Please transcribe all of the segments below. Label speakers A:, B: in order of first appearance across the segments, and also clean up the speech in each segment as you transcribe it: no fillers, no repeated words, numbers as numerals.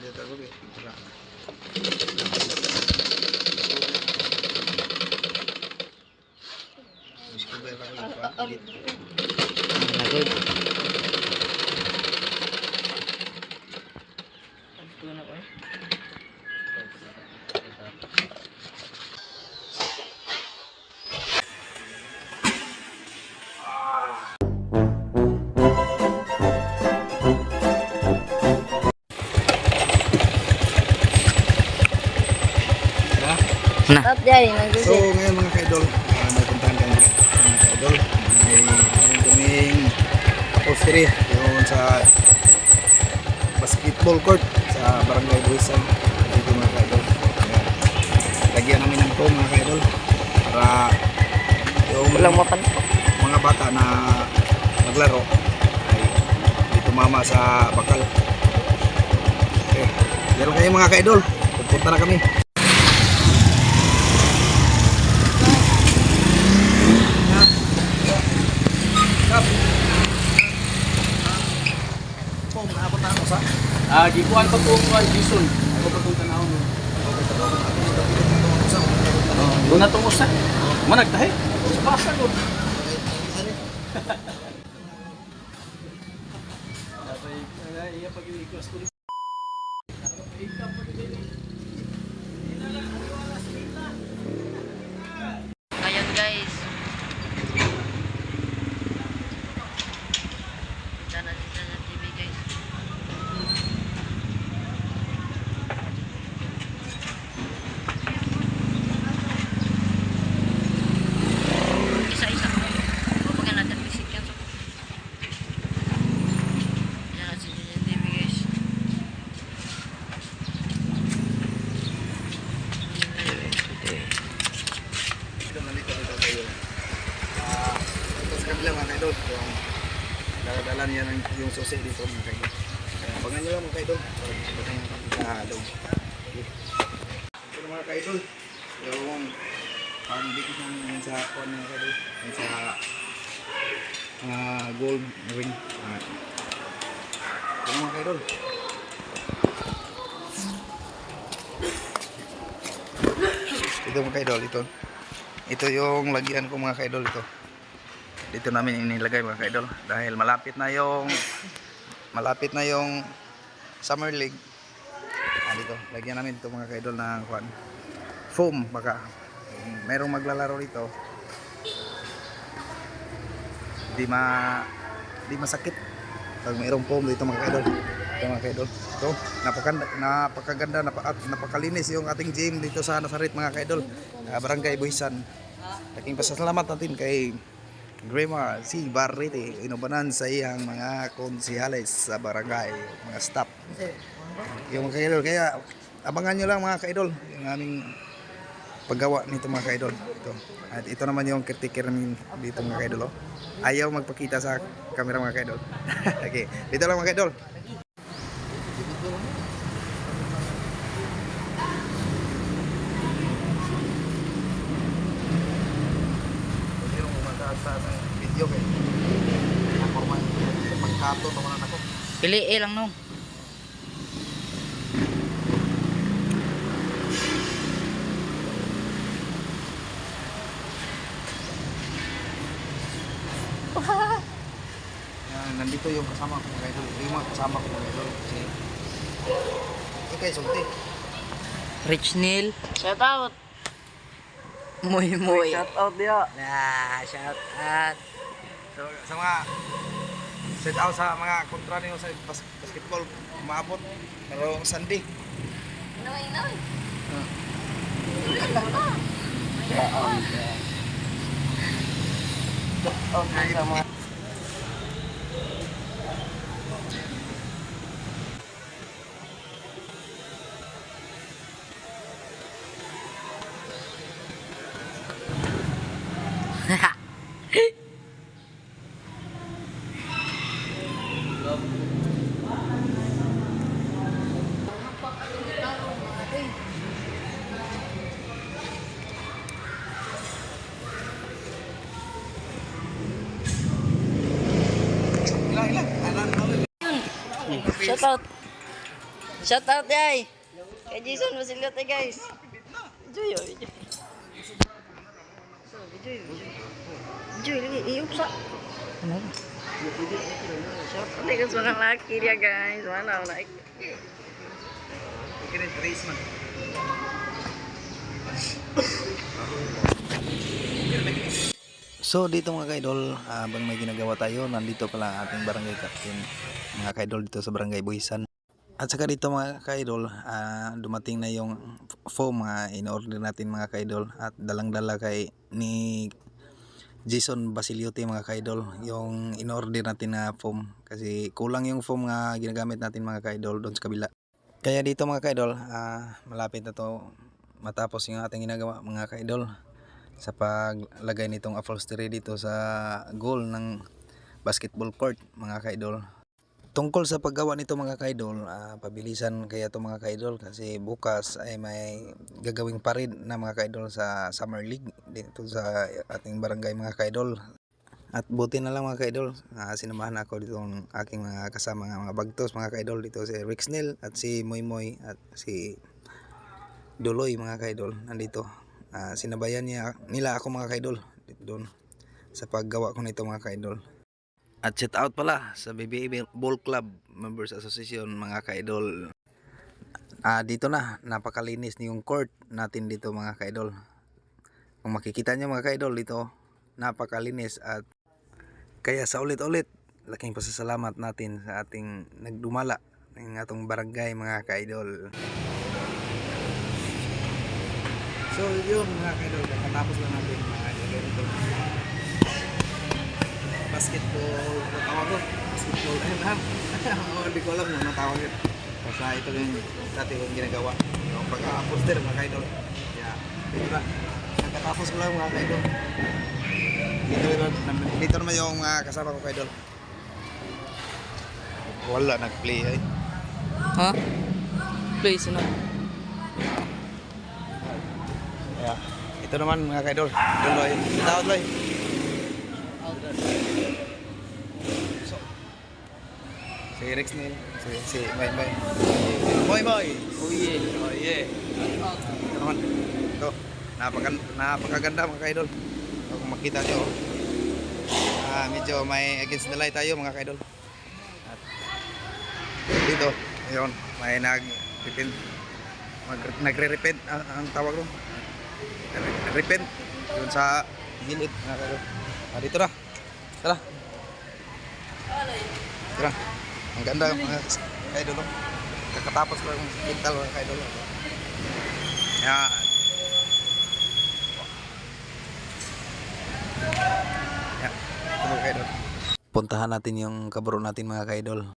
A: dito gabi. Gusto ba ka edit?
B: Nagod. Na.
C: Stop dyan,
A: So
C: nagsusit.
A: ngayon mga ka-idol, may puntahan kami mga ka-idol. May kaming upholstery yun sa basketball court sa Barangay Buhisan. Dito mga ka-idol. Lagyan namin ng foam mga ka-idol para yung
C: Walang mapanto.
A: mga bata na naglaro ay di tumama sa bakal. Okay, yan lang kayo mga ka-idol. Pupunta na kami.
B: Gikuan pa po ang Jason. Ako pa itong tanahon. Doon na itong usa. Managtahe. Sa basa ko. Iya pag-i-request ko.
C: Ayan guys. Kita natin sa TV guys. Isa-isa. Bubagyan natin bisik yan. Ayan natin sa TV guys.
A: Nandito tayo. Ito sa kabila mga ka-idol. Yung dala niya yung susi dito mga ka-idol. Kaya abangan nyo lang mga ka-idol. Batang kapitahalo. Ito mga ka-idol. Yung ang bigis ng sa kuwan mga ka-idol. Yung sa gold ring. Ito mga ka-idol. Ito mga ka-idol. Ito yung lagyan ko mga ka-idol ito. Dito namin inilagay mga ka-idol dahil malapit na yung Summer League. Dito lagyan namin ito mga ka-idol ng foam baka merong maglalaro dito. Di masakit pag mayroong foam dito mga ka-idol. Ito mga ka-idol. Ito napakaganda, napakalinis yung ating gym dito sa Nazaret mga ka-idol. Barangay Buhisan. Laking pasasalamat natin kay Grema C. Barrete inubanan sa iyang mga konsihales sa barangay, mga staff. Yung mga ka-idol, kaya abangan nyo lang mga ka-idol yung aming paggawa nito mga ka-idol. At ito naman yung caretaker namin dito mga ka-idol. Ayaw magpakita sa camera mga ka-idol. Okay, dito lang mga ka-idol. Sa video kay formal pagkato naman ako.
C: Pili lang nung.
A: Nandito yung kasama ko mga idol. Yung mga kasama ko mga idol. Kasi ikay sulti.
C: Rich Neil. Shout out. Muy.
B: Shout out dia.
C: Shout out.
A: So, sa mga set out sa mga kontra niyo sa basketball maabot pero Sunday.
C: Noy.
B: Sama
A: Ilang.
C: Shout out. Shout out yay. Kay Jason Basiliote guys. Joy, joy. So, joy, joy. Joy lagi iupsa. Ano? Shout out guys mga laki dia guys. Mana like.
A: Kini trace man. So dito mga kaidol, habang may ginagawa tayo, nandito pala ang ating barangay captain, mga kaidol dito sa barangay Buhisan. At saka dito mga kaidol, dumating na yung foam in-order natin mga kaidol at dalang-dala kay ni Jason Basiliote mga kaidol yung in-order natin na foam kasi kulang yung foam nga ginagamit natin mga kaidol doon sa kabila. Kaya dito mga kaidol, malapit na to matapos yung ating ginagawa mga kaidol sa paglagay nitong upholstery dito sa goal ng basketball court mga kaidol. Tungkol sa paggawa nito mga kaidol, pabilisan kaya to mga kaidol kasi bukas ay may gagawing parade na mga kaidol sa Summer League dito sa ating barangay mga kaidol. At buti na lang mga kaidol, sinamahan ako dito ng aking mga kasama mga bagtos mga kaidol dito si Rixnel at si Moy Moy at si Duloy mga kaidol nandito. Sinabayan nila ako mga kaidol doon sa paggawa ko nito mga kaidol. At shout out pala sa BBA Ball Club Members Association mga kaidol. Dito na napakalinis yung court natin dito mga kaidol. Kung makikita nyo mga kaidol dito napakalinis at kaya sa ulit-ulit laking pasasalamat natin sa ating nagdumala ng atong barangay mga kaidol. So yun mga kaidol, katapos lang natin mga ganito basketball, tawag ko basketball, ayun ha hindi ko alam kung tawag yun basta ito yung dati kong ginagawa yung pag-poster mga kaidol. Yeah, dito na nakatapos ko lang mga kaidol. Dito naman yung kasama ko kaidol. Wala nag-play ay
C: Ha? Please no.
A: yeah. Ito naman mga kaidol, Duloy, tawag Loy. So, si Rixnel, si Moy Moy. Moy Moy.
B: Oh yeah.
A: Oh yeah. Ito naman. Ito, napakaganda mga kaidol. Kung makita nyo, medyo may against the light tayo mga kaidol. At dito, ayun, may nagre-repent ang tawag ron. Repent yun sa gilid mga kaidol. Dito na. Tara. Tara. Ang ganda mga kaidol. Kakatapos ko yung mental mga kaidol. Yan. Yan. Ito mga kaidol. Puntahan natin yung kabro natin mga kaidol.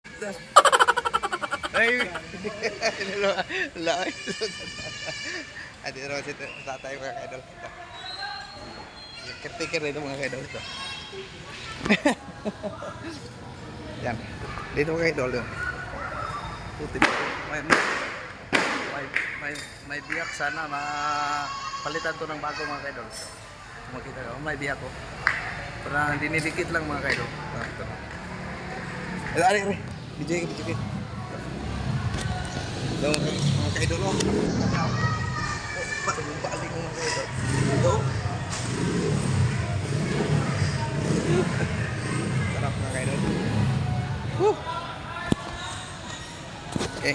A: Ay! Laay! At dito naman sa tayo mga kaidol. Caretaker na ito mga kaidol ito. Yan. Dito mga kaidol. Puti. May biyak sana palitan to ng bago mga kaidol. Makita ko. May biyak ko. Parang dinidikit lang mga kaidol. Ito, ari. Bijay. Ito mga kaidol. Balik mo mga kaidol. Ito. Sarap mga kaidol. Okay.